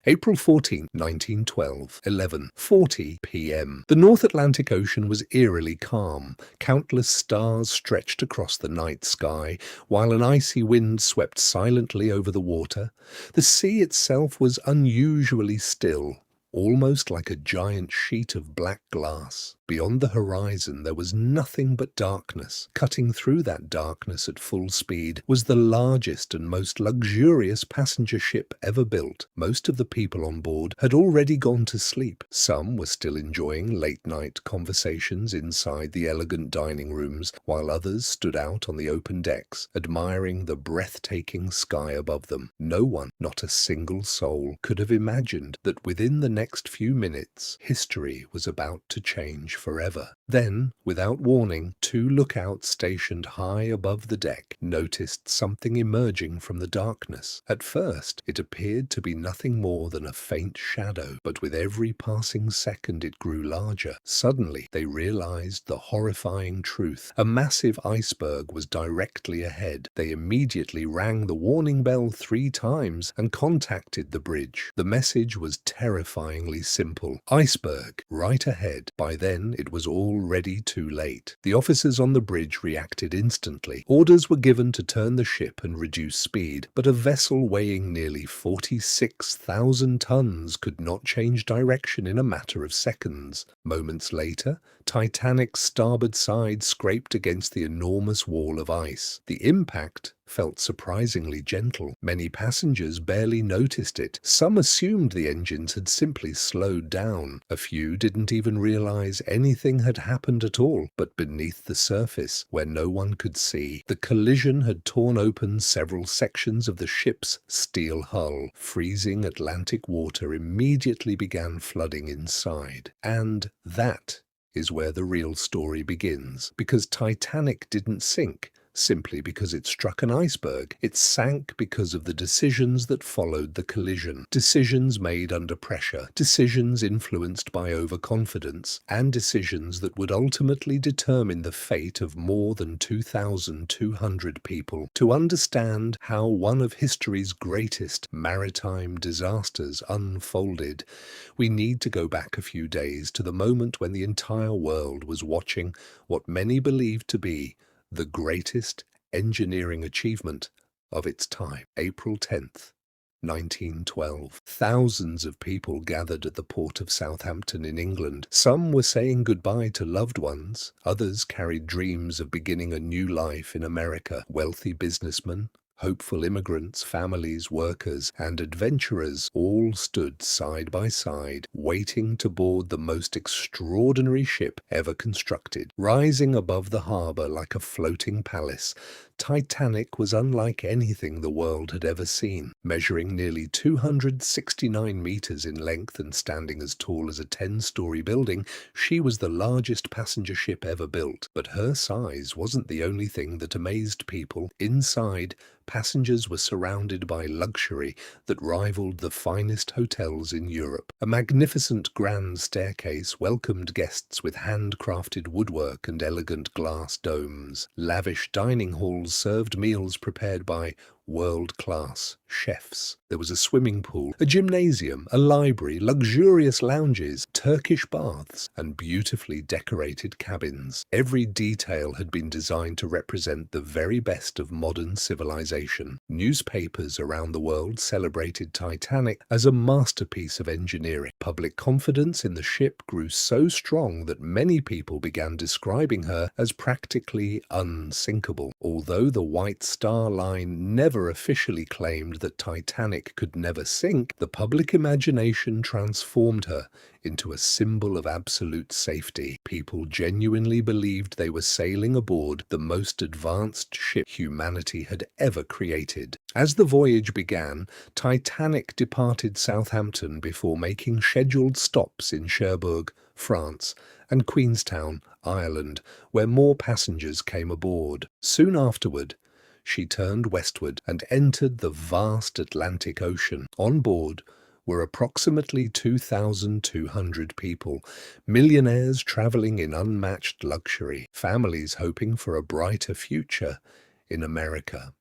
April 14, 1912, 11:40 p.m. The North Atlantic Ocean was eerily calm. Countless stars stretched across the night sky, while an icy wind swept silently over the water. The sea itself was unusually still, almost like a giant sheet of black glass. Beyond the horizon there was nothing but darkness. Cutting through that darkness at full speed was the largest and most luxurious passenger ship ever built. Most of the people on board had already gone to sleep. Some were still enjoying late-night conversations inside the elegant dining rooms, while others stood out on the open decks, admiring the breathtaking sky above them. No one, not a single soul, could have imagined that within the next few minutes, history was about to change forever. Then, without warning, two lookouts stationed high above the deck noticed something emerging from the darkness. At first, it appeared to be nothing more than a faint shadow, but with every passing second it grew larger. Suddenly, they realized the horrifying truth. A massive iceberg was directly ahead. They immediately rang the warning bell 3 times and contacted the bridge. The message was terrifyingly simple. Iceberg, right ahead. By then, it was already too late. The officers on the bridge reacted instantly. Orders were given to turn the ship and reduce speed, but a vessel weighing nearly 46,000 tons could not change direction in a matter of seconds. Moments later, Titanic's starboard side scraped against the enormous wall of ice. The impact felt surprisingly gentle. Many passengers barely noticed it. Some assumed the engines had simply slowed down. A few didn't even realize anything had happened at all. But beneath the surface, where no one could see, the collision had torn open several sections of the ship's steel hull. Freezing Atlantic water immediately began flooding inside. And that is where the real story begins. Because Titanic didn't sink simply because it struck an iceberg. It sank because of the decisions that followed the collision. Decisions made under pressure, decisions influenced by overconfidence, and decisions that would ultimately determine the fate of more than 2,200 people. To understand how one of history's greatest maritime disasters unfolded, we need to go back a few days to the moment when the entire world was watching what many believed to be the greatest engineering achievement of its time. April 10th, 1912. Thousands of people gathered at the port of Southampton in England. Some were saying goodbye to loved ones. Others carried dreams of beginning a new life in America. Wealthy businessmen, hopeful immigrants, families, workers, and adventurers all stood side by side, waiting to board the most extraordinary ship ever constructed. Rising above the harbor like a floating palace, Titanic was unlike anything the world had ever seen. Measuring nearly 269 meters in length and standing as tall as a 10-story building, she was the largest passenger ship ever built. But her size wasn't the only thing that amazed people. Inside, passengers were surrounded by luxury that rivaled the finest hotels in Europe. A magnificent grand staircase welcomed guests with handcrafted woodwork and elegant glass domes. Lavish dining halls served meals prepared by world-class chefs. There was a swimming pool, a gymnasium, a library, luxurious lounges, Turkish baths, and beautifully decorated cabins. Every detail had been designed to represent the very best of modern civilization. Newspapers around the world celebrated Titanic as a masterpiece of engineering. Public confidence in the ship grew so strong that many people began describing her as practically unsinkable. Although the White Star Line never officially claimed that Titanic could never sink, the public imagination transformed her into a symbol of absolute safety. People genuinely believed they were sailing aboard the most advanced ship humanity had ever created. As the voyage began, Titanic departed Southampton before making scheduled stops in Cherbourg, France, and Queenstown, Ireland, where more passengers came aboard. Soon afterward, she turned westward and entered the vast Atlantic Ocean. On board were approximately 2,200 people, millionaires traveling in unmatched luxury, families hoping for a brighter future in America.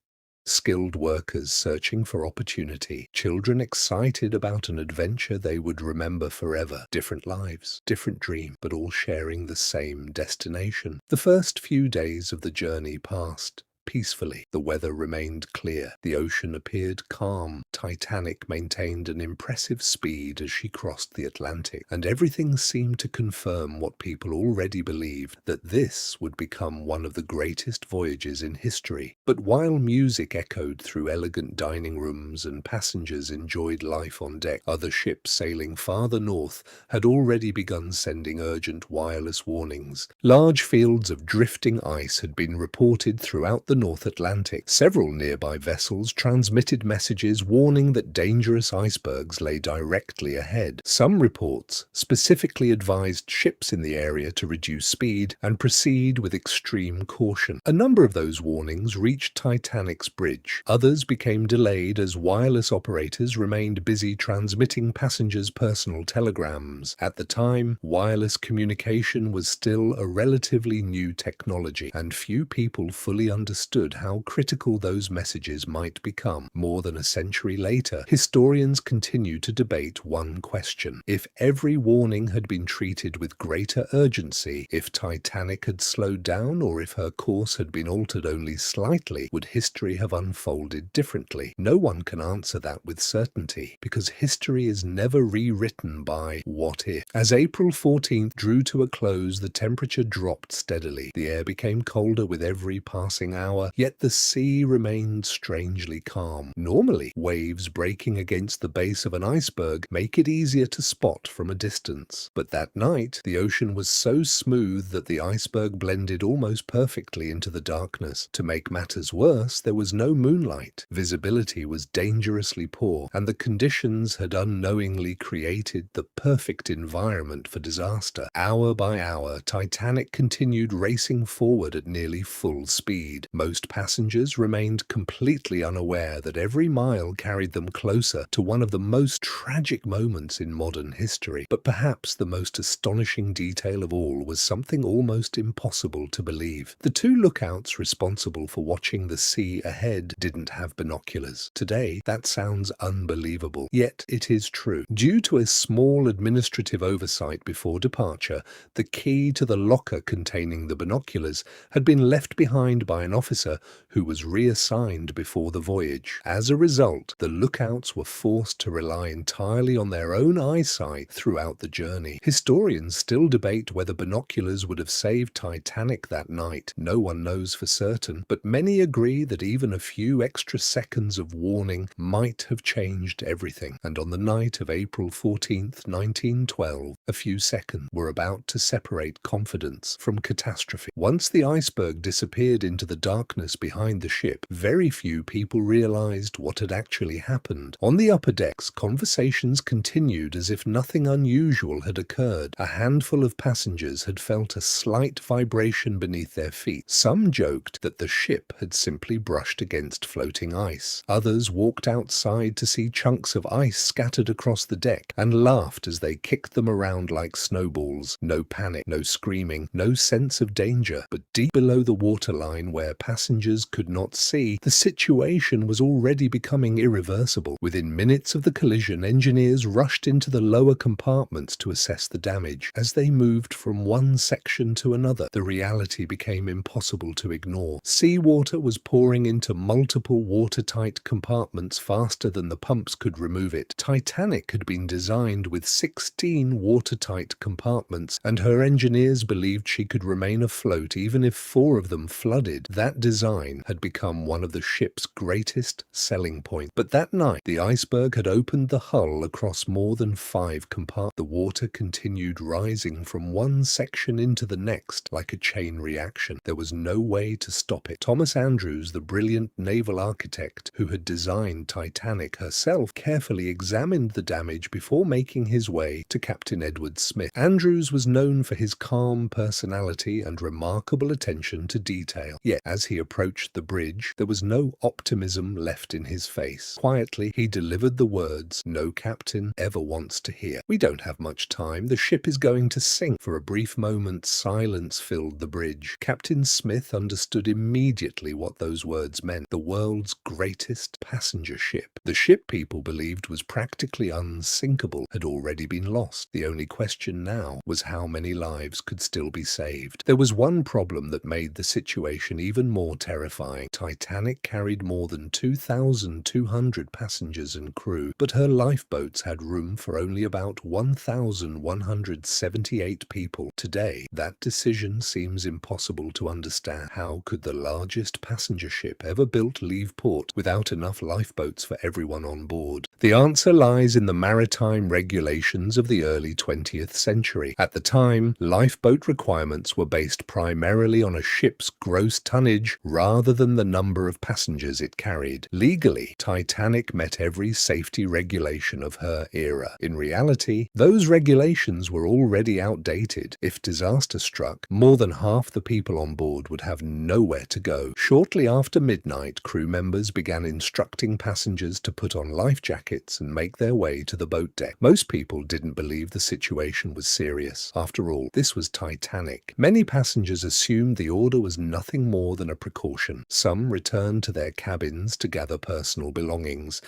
skilled workers searching for opportunity, children excited about an adventure they would remember forever, different lives, different dreams, but all sharing the same destination. The first few days of the journey passed peacefully. The weather remained clear. The ocean appeared calm. Titanic maintained an impressive speed as she crossed the Atlantic, and everything seemed to confirm what people already believed, that this would become one of the greatest voyages in history. But while music echoed through elegant dining rooms and passengers enjoyed life on deck, other ships sailing farther north had already begun sending urgent wireless warnings. Large fields of drifting ice had been reported throughout the North Atlantic. Several nearby vessels transmitted messages warning that dangerous icebergs lay directly ahead. Some reports specifically advised ships in the area to reduce speed and proceed with extreme caution. A number of those warnings reached Titanic's bridge. Others became delayed as wireless operators remained busy transmitting passengers' personal telegrams. At the time, wireless communication was still a relatively new technology, and few people fully understood how critical those messages might become. More than a century later, historians continue to debate one question: if every warning had been treated with greater urgency, if Titanic had slowed down, or if her course had been altered only slightly, would history have unfolded differently? No one can answer that with certainty, because history is never rewritten by what if. As April 14th drew to a close, the temperature dropped steadily. The air became colder with every passing hour, yet the sea remained strangely calm. Normally, waves breaking against the base of an iceberg make it easier to spot from a distance. But that night, the ocean was so smooth that the iceberg blended almost perfectly into the darkness. To make matters worse, there was no moonlight. Visibility was dangerously poor, and the conditions had unknowingly created the perfect environment for disaster. Hour by hour, Titanic continued racing forward at nearly full speed. Most passengers remained completely unaware that every mile carried them closer to one of the most tragic moments in modern history. But perhaps the most astonishing detail of all was something almost impossible to believe. The two lookouts responsible for watching the sea ahead didn't have binoculars. Today, that sounds unbelievable, yet it is true. Due to a small administrative oversight before departure, the key to the locker containing the binoculars had been left behind by an officer who was reassigned before the voyage. As a result, the lookouts were forced to rely entirely on their own eyesight throughout the journey. Historians still debate whether binoculars would have saved Titanic that night. No one knows for certain, but many agree that even a few extra seconds of warning might have changed everything. And on the night of April 14th, 1912, a few seconds were about to separate confidence from catastrophe. Once the iceberg disappeared into the darkness behind the ship, very few people realized what had actually happened. On the upper decks, conversations continued as if nothing unusual had occurred. A handful of passengers had felt a slight vibration beneath their feet. Some joked that the ship had simply brushed against floating ice. Others walked outside to see chunks of ice scattered across the deck and laughed as they kicked them around like snowballs. No panic, no screaming, no sense of danger. But deep below the waterline, where passengers could not see, the situation was already becoming irreversible. Within minutes of the collision, engineers rushed into the lower compartments to assess the damage. As they moved from one section to another, the reality became impossible to ignore. Seawater was pouring into multiple watertight compartments faster than the pumps could remove it. Titanic had been designed with 16 watertight compartments, and her engineers believed she could remain afloat even if 4 of them flooded. That design had become one of the ship's greatest selling points. But that night, the iceberg had opened the hull across more than 5 compartments. The water continued rising from one section into the next like a chain reaction. There was no way to stop it. Thomas Andrews, the brilliant naval architect who had designed Titanic herself, carefully examined the damage before making his way to Captain Edward Smith. Andrews was known for his calm personality and remarkable attention to detail. Yet, as he approached the bridge, there was no optimism left in his face. Quietly, he delivered the words no captain ever wants to hear. "We don't have much time. The ship is going to sink." For a brief moment, silence filled the bridge. Captain Smith understood immediately what those words meant. The world's greatest passenger ship. The ship people believed was practically unsinkable had already been lost. The only question now was how many lives could still be saved. There was one problem that made the situation even more terrifying. Titanic carried more than 2,200 passengers and crew, but her lifeboats had room for only about 1,178 people. Today, that decision seems impossible to understand. How could the largest passenger ship ever built leave port without enough lifeboats for everyone on board? The answer lies in the maritime regulations of the early 20th century. At the time, lifeboat requirements were based primarily on a ship's gross tonnage rather than the number of passengers it carried. Legally, Titanic met every safety regulation of her era. In reality, those regulations were already outdated. If disaster struck, more than half the people on board would have nowhere to go. Shortly after midnight, crew members began instructing passengers to put on life jackets and make their way to the boat deck. Most people didn't believe the situation was serious. After all, this was Titanic. Many passengers assumed the order was nothing more than a precaution. Some returned to their cabins to gather personal belongings.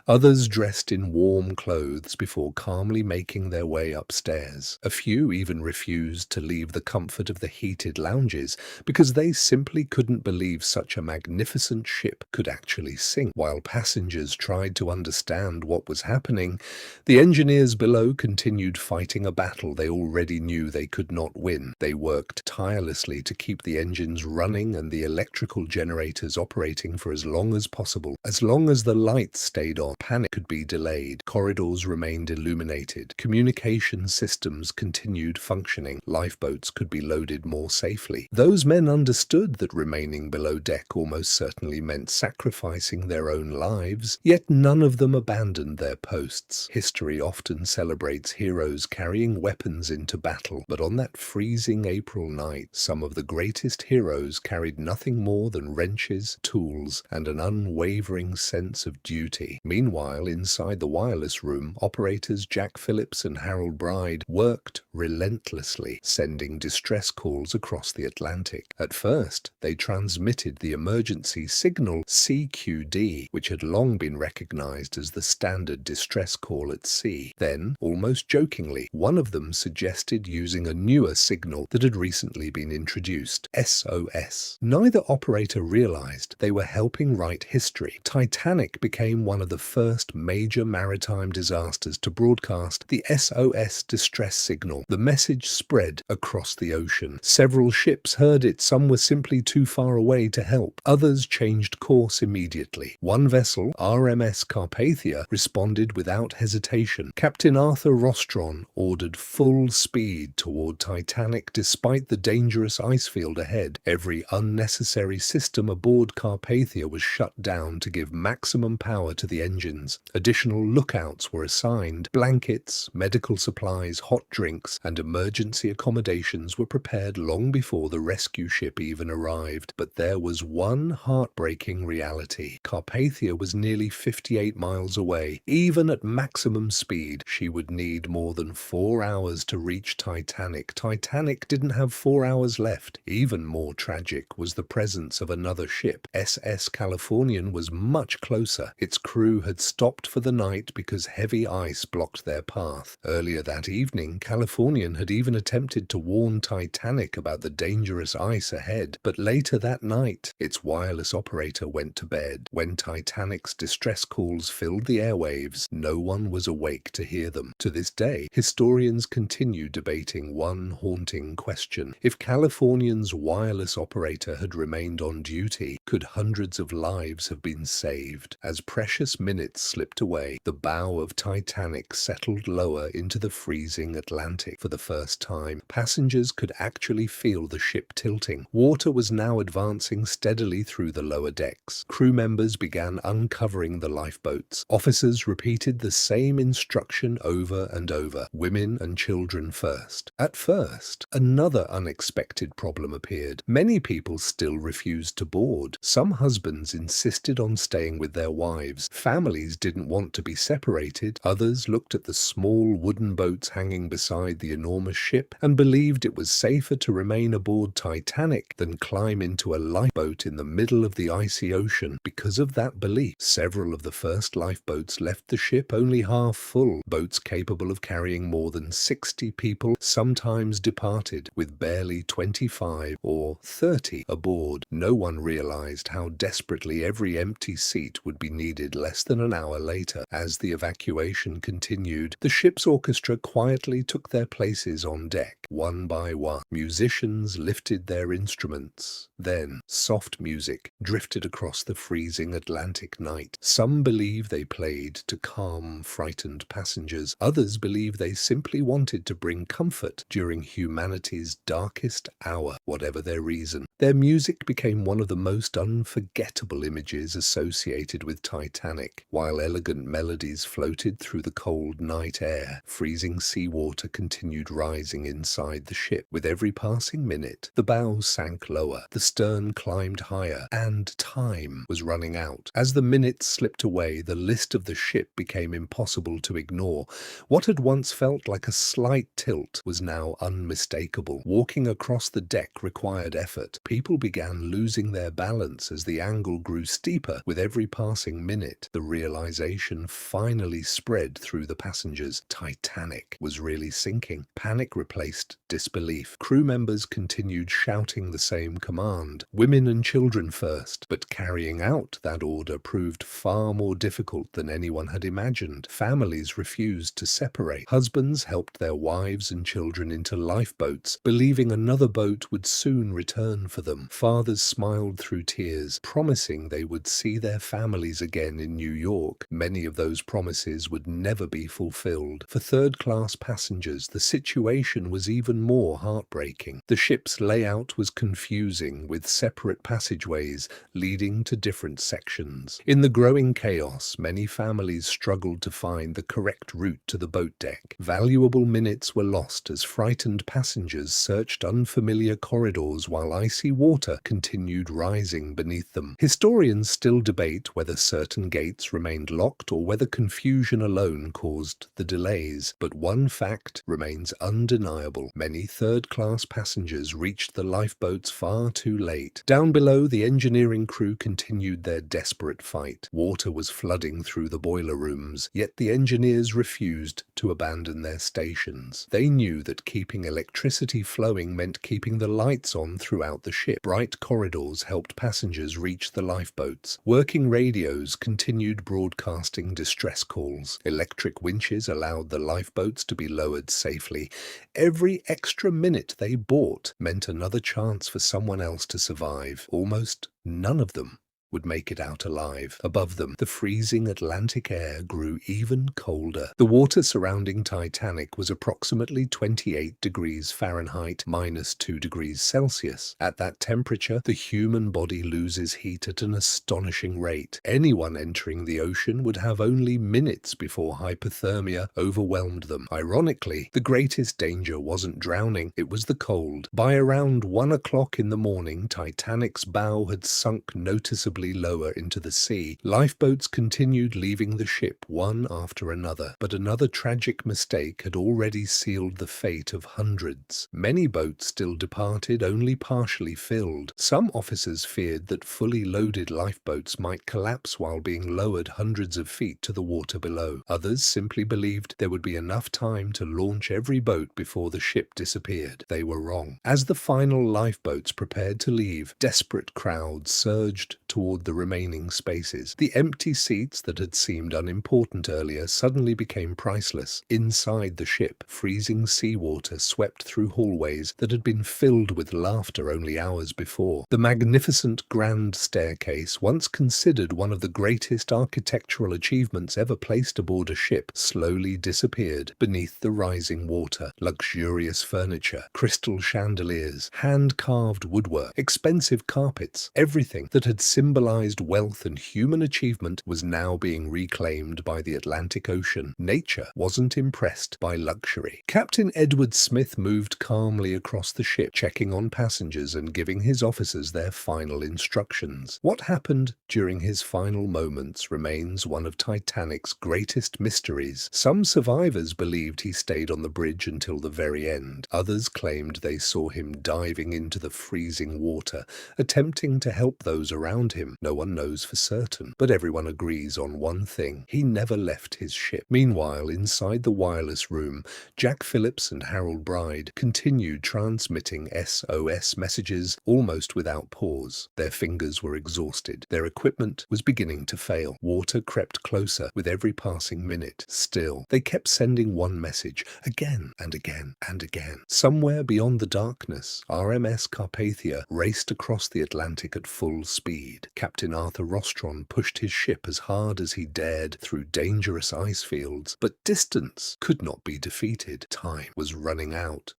Others dressed in warm clothes before calmly making their way upstairs. A few even refused to leave the comfort of the heated lounges because they simply couldn't believe such a magnificent ship could actually sink. While passengers tried to understand what was happening, the engineers below continued fighting a battle they already knew they could not win. They worked tirelessly to keep the engines running and the electrical generators operating for as long as possible. As long as the lights stayed on, panic could be delayed. Corridors remained illuminated. Communication systems continued functioning. Lifeboats could be loaded more safely. Those men understood that remaining below deck almost certainly meant sacrificing their own lives, yet none of them abandoned their posts. History often celebrates heroes carrying weapons into battle, but on that freezing April night, some of the greatest heroes carried nothing more than wrenches, tools, and an unwavering sense of duty. Meanwhile, inside the wireless room, operators Jack Phillips and Harold Bride worked relentlessly, sending distress calls across the Atlantic. At first, they transmitted the emergency signal CQD, which had long been recognized as the standard distress call at sea. Then, almost jokingly, one of them suggested using a newer signal that had recently been introduced, SOS. Neither operator realized they were helping write history. Titanic became one of the first major maritime disasters to broadcast the SOS distress signal. The message spread across the ocean. Several ships heard it. Some were simply too far away to help. Others changed course immediately. One vessel, RMS Carpathia, responded without hesitation. Captain Arthur Rostron ordered full speed toward Titanic despite the dangerous ice field ahead. Every unnecessary system aboard Carpathia was shut down to give maximum power to the engines. Additional lookouts were assigned. Blankets, medical supplies, hot drinks, and emergency accommodations were prepared long before the rescue ship even arrived. But there was one heartbreaking reality. Carpathia was nearly 58 miles away. Even at maximum speed, she would need more than 4 hours to reach Titanic. Titanic didn't have 4 hours left. Even more tragic was the presence of another ship. SS Californian was much closer. Its crew had stopped for the night because heavy ice blocked their path. Earlier that evening, Californian had even attempted to warn Titanic about the dangerous ice ahead. But later that night, its wireless operator went to bed. When Titanic's distress calls filled the airwaves, no one was awake to hear them. To this day, historians continue debating one haunting question. If Californian's wireless operator had remained on duty, could hundreds of lives have been saved? As precious minutes slipped away, the bow of Titanic settled lower into the freezing Atlantic. For the first time, passengers could actually feel the ship tilting. Water was now advancing steadily through the lower decks. Crew members began uncovering the lifeboats. Officers repeated the same instruction over and over: women and children first. At first, another unexpected problem appeared. Many people still still refused to board. Some husbands insisted on staying with their wives. Families didn't want to be separated. Others looked at the small wooden boats hanging beside the enormous ship and believed it was safer to remain aboard Titanic than climb into a lifeboat in the middle of the icy ocean. Because of that belief, several of the first lifeboats left the ship only half full. Boats capable of carrying more than 60 people sometimes departed with barely 25 or 30 aboard. No one realized how desperately every empty seat would be needed less than an hour later. As the evacuation continued, the ship's orchestra quietly took their places on deck. One by one, musicians lifted their instruments. Then, soft music drifted across the freezing Atlantic night. Some believe they played to calm frightened passengers. Others believe they simply wanted to bring comfort during humanity's darkest hour, whatever their reason. Their music became one of the most unforgettable images associated with Titanic. While elegant melodies floated through the cold night air, freezing seawater continued rising inside the ship. With every passing minute, the bows sank lower, the stern climbed higher, and time was running out. As the minutes slipped away, the list of the ship became impossible to ignore. What had once felt like a slight tilt was now unmistakable. Walking across the deck required effort. People began losing their balance as the angle grew steeper with every passing minute. The realization finally spread through the passengers. Titanic was really sinking. Panic replaced disbelief. Crew members continued shouting the same command, women and children first, but carrying out that order proved far more difficult than anyone had imagined. Families refused to separate. Husbands helped their wives and children into lifeboats, believing another boat would soon return for them. Fathers smiled through tears, promising they would see their families again in New York. Many of those promises would never be fulfilled. For third-class passengers, the situation was even more heartbreaking. The ship's layout was confusing, with separate passageways leading to different sections. In the growing chaos, many families struggled to find the correct route to the boat deck. Valuable minutes were lost as frightened passengers searched unfamiliar corridors while icy water continued rising beneath them. Historians still debate whether certain gates remained locked or whether confusion alone caused the delays, but one fact remains undeniable. Many third-class passengers reached the lifeboats far too late. Down below, the engineering crew continued their desperate fight. Water was flooding through the boiler rooms, yet the engineers refused to abandon their stations. They knew that keeping electricity flowing meant keeping the lights on throughout the ship. Bright corridors helped passengers reach the lifeboats. Working radios continued broadcasting distress calls. Electric winches allowed the lifeboats to be lowered safely. Every extra minute they bought meant another chance for someone else to survive. Almost none of them would make it out alive. Above them, the freezing Atlantic air grew even colder. The water surrounding Titanic was approximately 28 degrees Fahrenheit, minus 2 degrees Celsius. At that temperature, the human body loses heat at an astonishing rate. Anyone entering the ocean would have only minutes before hypothermia overwhelmed them. Ironically, the greatest danger wasn't drowning, it was the cold. By around 1 o'clock in the morning, Titanic's bow had sunk noticeably lower into the sea. Lifeboats continued leaving the ship one after another, but another tragic mistake had already sealed the fate of hundreds. Many boats still departed only partially filled. Some officers feared that fully loaded lifeboats might collapse while being lowered hundreds of feet to the water below. Others simply believed there would be enough time to launch every boat before the ship disappeared. They were wrong. As the final lifeboats prepared to leave, desperate crowds surged toward the remaining spaces. The empty seats that had seemed unimportant earlier suddenly became priceless. Inside the ship, freezing seawater swept through hallways that had been filled with laughter only hours before. The magnificent grand staircase, once considered one of the greatest architectural achievements ever placed aboard a ship, slowly disappeared beneath the rising water. Luxurious furniture, crystal chandeliers, hand-carved woodwork, expensive carpets, everything that had symbolized wealth and human achievement, was now being reclaimed by the Atlantic Ocean. Nature wasn't impressed by luxury. Captain Edward Smith moved calmly across the ship, checking on passengers and giving his officers their final instructions. What happened during his final moments remains one of Titanic's greatest mysteries. Some survivors believed he stayed on the bridge until the very end. Others claimed they saw him diving into the freezing water, attempting to help those around him. No one knows for certain, but everyone agrees on one thing: he never left his ship. Meanwhile, inside the wireless room, Jack Phillips and Harold Bride continued transmitting SOS messages almost without pause. Their fingers were exhausted. Their equipment was beginning to fail. Water crept closer with every passing minute. Still, they kept sending one message, again and again and again. Somewhere beyond the darkness, RMS Carpathia raced across the Atlantic at full speed. Captain Arthur Rostron pushed his ship as hard as he dared through dangerous ice fields, but distance could not be defeated. Time was running out.